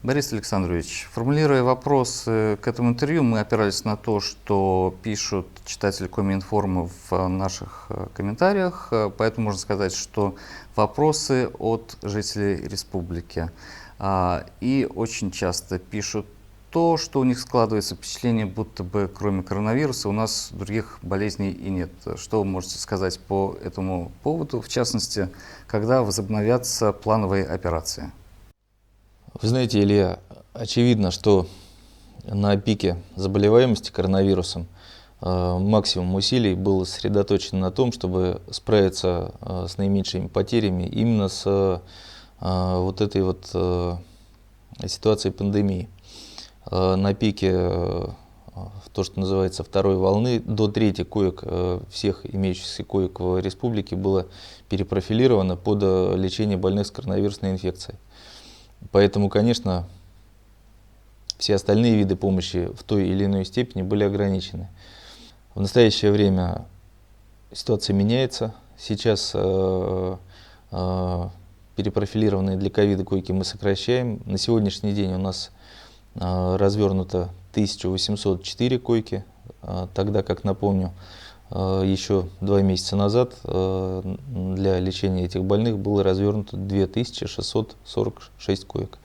Борис Александрович, формулируя вопросы к этому интервью, мы опирались на то, что пишут читатели Коминформа в наших комментариях, поэтому можно сказать, что вопросы от жителей республики. И очень часто пишут то, что у них складывается впечатление, будто бы кроме коронавируса у нас других болезней и нет. Что вы можете сказать по этому поводу, в частности, когда возобновятся плановые операции? Вы знаете, Илья, очевидно, что на пике заболеваемости коронавирусом максимум усилий был сосредоточен на том, чтобы справиться с наименьшими потерями именно с вот этой вот ситуацией пандемии. На пике, то, что называется второй волны, до трети коек, всех имеющихся коек в республике было перепрофилировано под лечение больных с коронавирусной инфекцией. Поэтому, конечно, все остальные виды помощи в той или иной степени были ограничены. В настоящее время ситуация меняется. Сейчас перепрофилированные для ковида койки мы сокращаем. На сегодняшний день у нас развернуто 1804 койки, тогда как, напомню, еще 2 месяца назад для лечения этих больных было развернуто 2646 коек.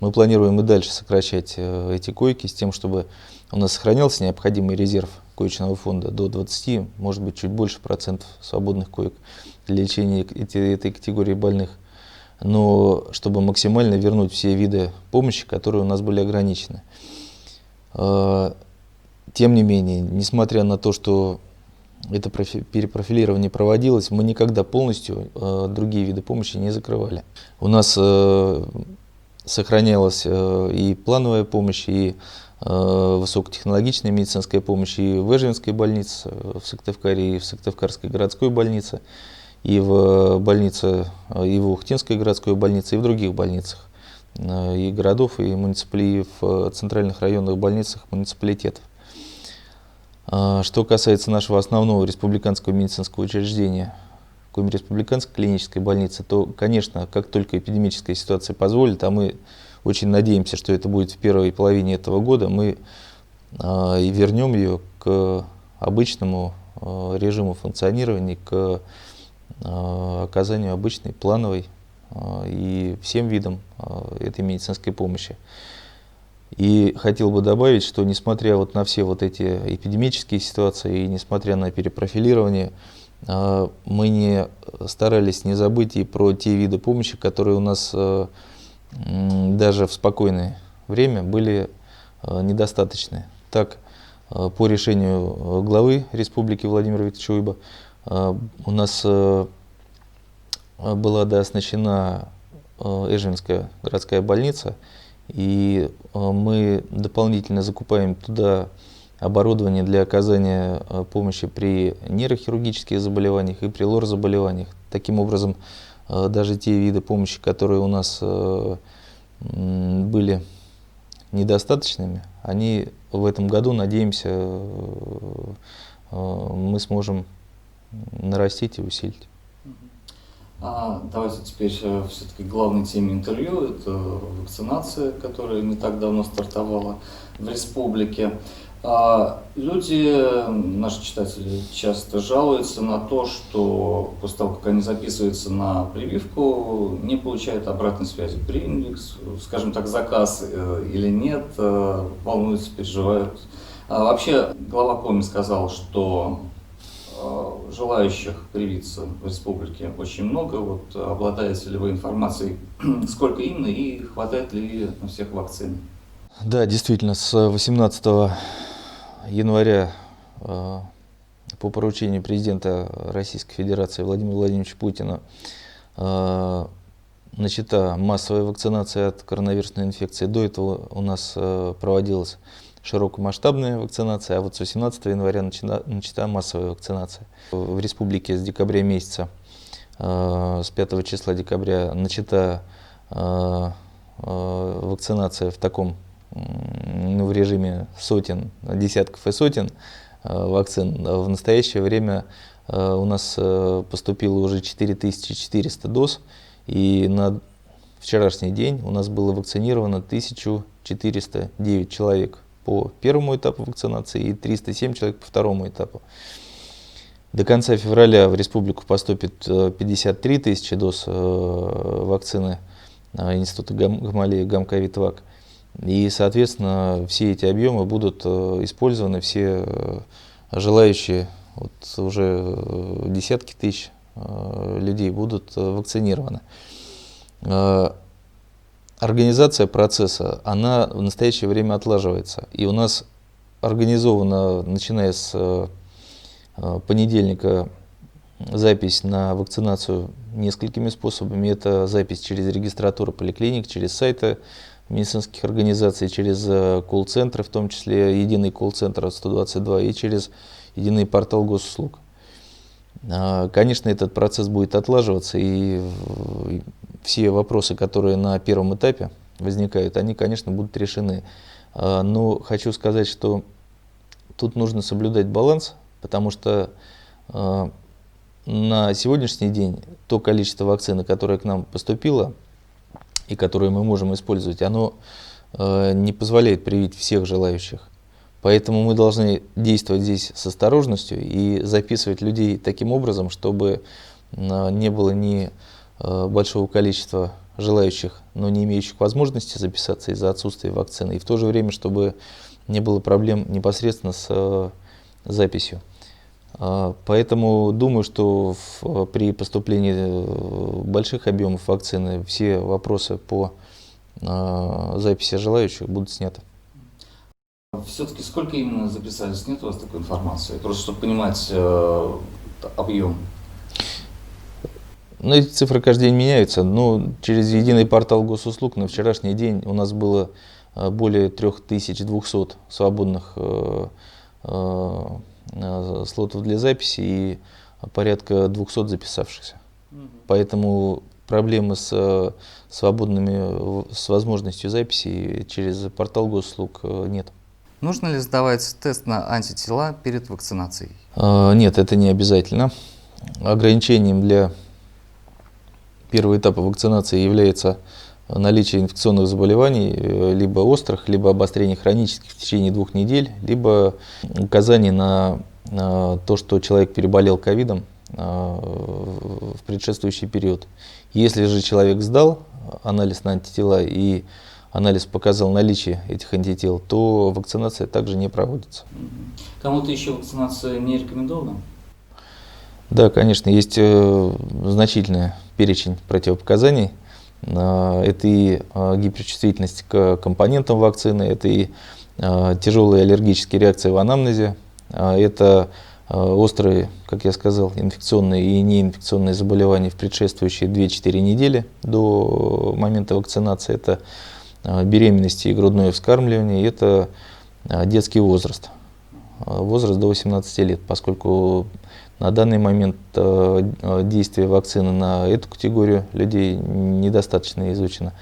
Мы планируем и дальше сокращать эти койки с тем, чтобы у нас сохранялся необходимый резерв коечного фонда до 20, может быть, чуть больше процентов свободных коек для лечения этой категории больных. Но чтобы максимально вернуть все виды помощи, которые у нас были ограничены. Тем не менее, несмотря на то, что это перепрофилирование проводилось, мы никогда полностью другие виды помощи не закрывали. У нас сохранялась и плановая помощь, и высокотехнологичная медицинская помощь и в Эжвинской больнице в Сыктывкаре, и в Сыктывкарской городской больнице, и в больнице, и в Ухтинской городской больнице, и в других больницах и городов, и муниципалитетов, в центральных районных больницах муниципалитетов. Что касается нашего основного республиканского медицинского учреждения, Коми-республиканской клинической больницы, то, конечно, как только эпидемическая ситуация позволит, а мы очень надеемся, что это будет в первой половине этого года, мы и вернем ее к обычному режиму функционирования, к оказанию обычной, плановой и всем видам этой медицинской помощи. И хотел бы добавить, что несмотря вот на все вот эти эпидемические ситуации и несмотря на перепрофилирование, мы не старались не забыть и про те виды помощи, которые у нас даже в спокойное время были недостаточны. Так, по решению главы республики Владимира Викторовича Уйба, у нас была дооснащена Эжвинская городская больница, и мы дополнительно закупаем туда оборудование для оказания помощи при нейрохирургических заболеваниях и при лор-заболеваниях. Таким образом, даже те виды помощи, которые у нас были недостаточными, они в этом году, надеемся, мы сможем нарастить и усилить. Давайте теперь все-таки к главной теме интервью. Это вакцинация, которая не так давно стартовала в республике. Люди, наши читатели, часто жалуются на то, что после того, как они записываются на прививку, не получают обратной связи. Приняли, скажем так, заказ или нет, волнуются, переживают. Вообще, глава Коми сказал, что желающих привиться в республике очень много. Вот, обладаете ли вы информацией, сколько именно и хватает ли на всех вакцин? Да, действительно, с 18 января по поручению президента Российской Федерации Владимира Владимировича Путина начата массовая вакцинация от коронавирусной инфекции. До этого у нас проводилась широкомасштабная вакцинация, а вот с 18 января начата массовая вакцинация. В республике с декабря месяца, с 5 числа декабря, начата вакцинация в таком, в режиме сотен, десятков и сотен вакцин. В настоящее время у нас поступило уже 4400 доз, и вчерашний день у нас было вакцинировано 1409 человек по первому этапу вакцинации и 307 человек по второму этапу. До конца февраля в республику поступит 53 тысячи доз вакцины Института Гамалеи Гамковид-Вак. И, соответственно, все эти объемы будут использованы, все желающие, вот уже десятки тысяч людей будут вакцинированы. Организация процесса, она в настоящее время отлаживается. И у нас организована, начиная с понедельника, запись на вакцинацию несколькими способами. Это запись через регистратуру поликлиник, через сайты медицинских организаций, через колл-центры, в том числе единый колл-центр 122 и через единый портал госуслуг. Конечно, этот процесс будет отлаживаться, и все вопросы, которые на первом этапе возникают, они, конечно, будут решены. Но хочу сказать, что тут нужно соблюдать баланс, потому что на сегодняшний день то количество вакцины, которое к нам поступило и которое мы можем использовать, оно не позволяет привить всех желающих. Поэтому мы должны действовать здесь с осторожностью и записывать людей таким образом, чтобы не было ни большого количества желающих, но не имеющих возможности записаться из-за отсутствия вакцины, и в то же время, чтобы не было проблем непосредственно с записью. Поэтому думаю, что при поступлении больших объемов вакцины все вопросы по записи желающих будут сняты. Все-таки сколько именно записались? Нет у вас такой информации? Просто чтобы понимать объем. Ну, эти цифры каждый день меняются, но через единый портал госуслуг на вчерашний день у нас было более 3200 свободных слотов для записи и порядка 200 записавшихся. Поэтому проблемы с возможностью записи через портал госуслуг нет. Нужно ли сдавать тест на антитела перед вакцинацией? Нет, это не обязательно. Ограничением для первого этапа вакцинации является наличие инфекционных заболеваний, либо острых, либо обострений хронических в течение 2 недель, либо указание на то, что человек переболел ковидом в предшествующий период. Если же человек сдал анализ на антитела и анализ показал наличие этих антител, то вакцинация также не проводится. Кому-то еще вакцинация не рекомендована? Да, конечно, есть значительный перечень противопоказаний. Это и гиперчувствительность к компонентам вакцины, это и тяжелые аллергические реакции в анамнезе, это острые, как я сказал, инфекционные и неинфекционные заболевания в предшествующие 2-4 недели до момента вакцинации, это беременности и грудное вскармливание, это детский возраст, возраст до 18 лет, поскольку на данный момент действие вакцины на эту категорию людей недостаточно изучено.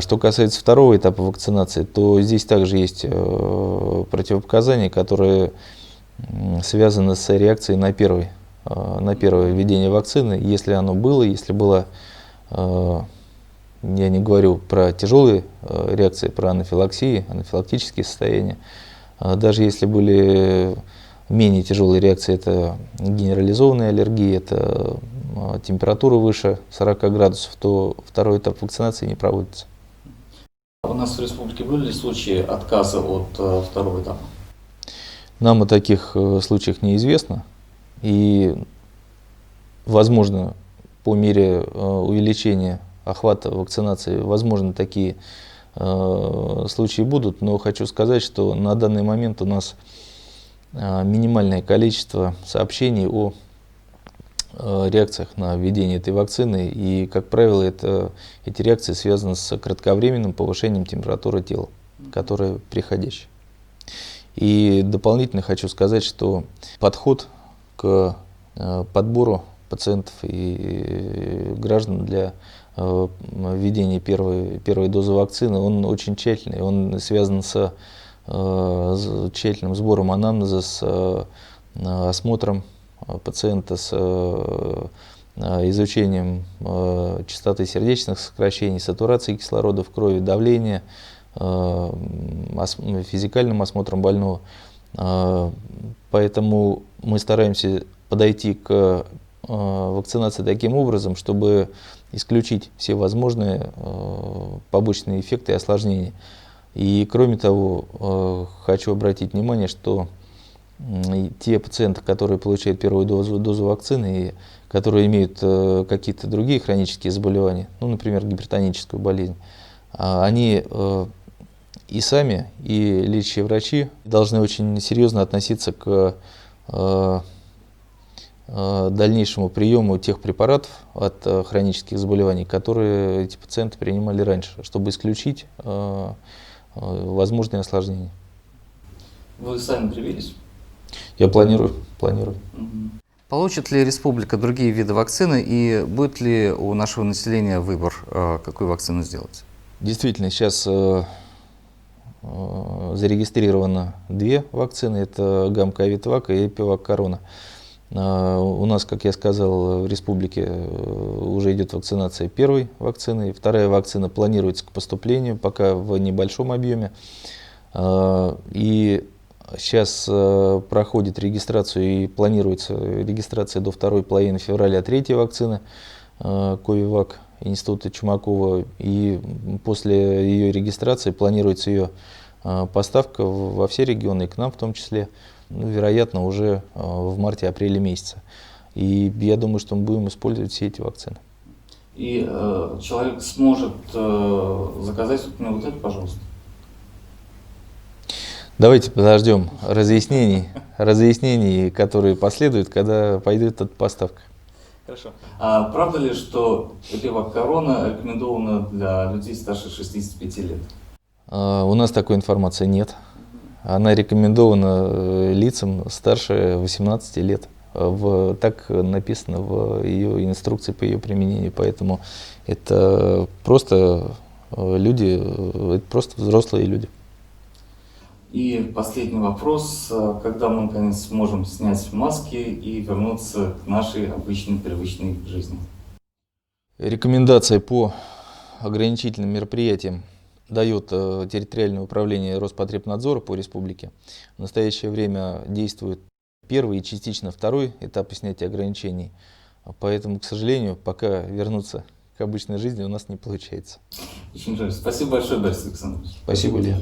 Что касается второго этапа вакцинации, то здесь также есть противопоказания, которые связаны с реакцией на первое введение вакцины. Если оно было, если было, я не говорю про тяжелые реакции, про анафилаксии, анафилактические состояния, даже если были менее тяжелые реакции, это генерализованная аллергия, это температура выше 40 градусов, то второй этап вакцинации не проводится. У нас в республике были ли случаи отказа от второго этапа? Нам о таких случаях неизвестно, и, возможно, по мере увеличения охвата вакцинации, возможно, такие случаи будут, но хочу сказать, что на данный момент у нас минимальное количество сообщений о реакциях на введение этой вакцины, и, как правило, эти реакции связаны с кратковременным повышением температуры тела, которое приходящее. И дополнительно хочу сказать, что подход к подбору пациентов и граждан для введения первой дозы вакцины, он очень тщательный, он связан с тщательным сбором анамнеза, с осмотром пациента, с изучением частоты сердечных сокращений, сатурации кислорода в крови, давления, физикальным осмотром больного. Поэтому мы стараемся подойти к вакцинации таким образом, чтобы исключить все возможные побочные эффекты и осложнения. И кроме того, хочу обратить внимание, что те пациенты, которые получают первую дозу вакцины и которые имеют какие-то другие хронические заболевания, ну, например, гипертоническую болезнь, они и сами, и лечащие врачи должны очень серьезно относиться к дальнейшему приему тех препаратов от хронических заболеваний, которые эти пациенты принимали раньше, чтобы исключить возможные осложнения. Вы сами привились? Я планирую. Получит ли республика другие виды вакцины и будет ли у нашего населения выбор, какую вакцину сделать? Действительно, сейчас зарегистрировано две вакцины, это Гамковид-Вак и Эпивак-Корона. У нас, как я сказал, в республике уже идет вакцинация первой вакцины, вторая вакцина планируется к поступлению, пока в небольшом объеме. И сейчас проходит регистрацию и планируется регистрация до второй половины февраля третьей вакцины Ковивак Института Чумакова. И после ее регистрации планируется ее поставка во все регионы, и к нам в том числе, ну, вероятно, уже в марте-апреле месяце. И я думаю, что мы будем использовать все эти вакцины. И человек сможет заказать мне вот это, пожалуйста. Давайте подождем разъяснений, которые последуют, когда пойдет эта поставка. Хорошо. А правда ли, что Эпивак-Корона рекомендована для людей старше 65 лет? У нас такой информации нет. Она рекомендована лицам старше 18 лет. Так написано в ее инструкции по ее применению. Поэтому это просто люди, это просто взрослые люди. И последний вопрос. Когда мы наконец сможем снять маски и вернуться к нашей обычной, привычной жизни? Рекомендации по ограничительным мероприятиям дает территориальное управление Роспотребнадзора по республике. В настоящее время действует первый и частично второй этапы снятия ограничений. Поэтому, к сожалению, пока вернуться к обычной жизни у нас не получается. Очень жаль. Спасибо большое, Борис Александрович. Спасибо, Илья.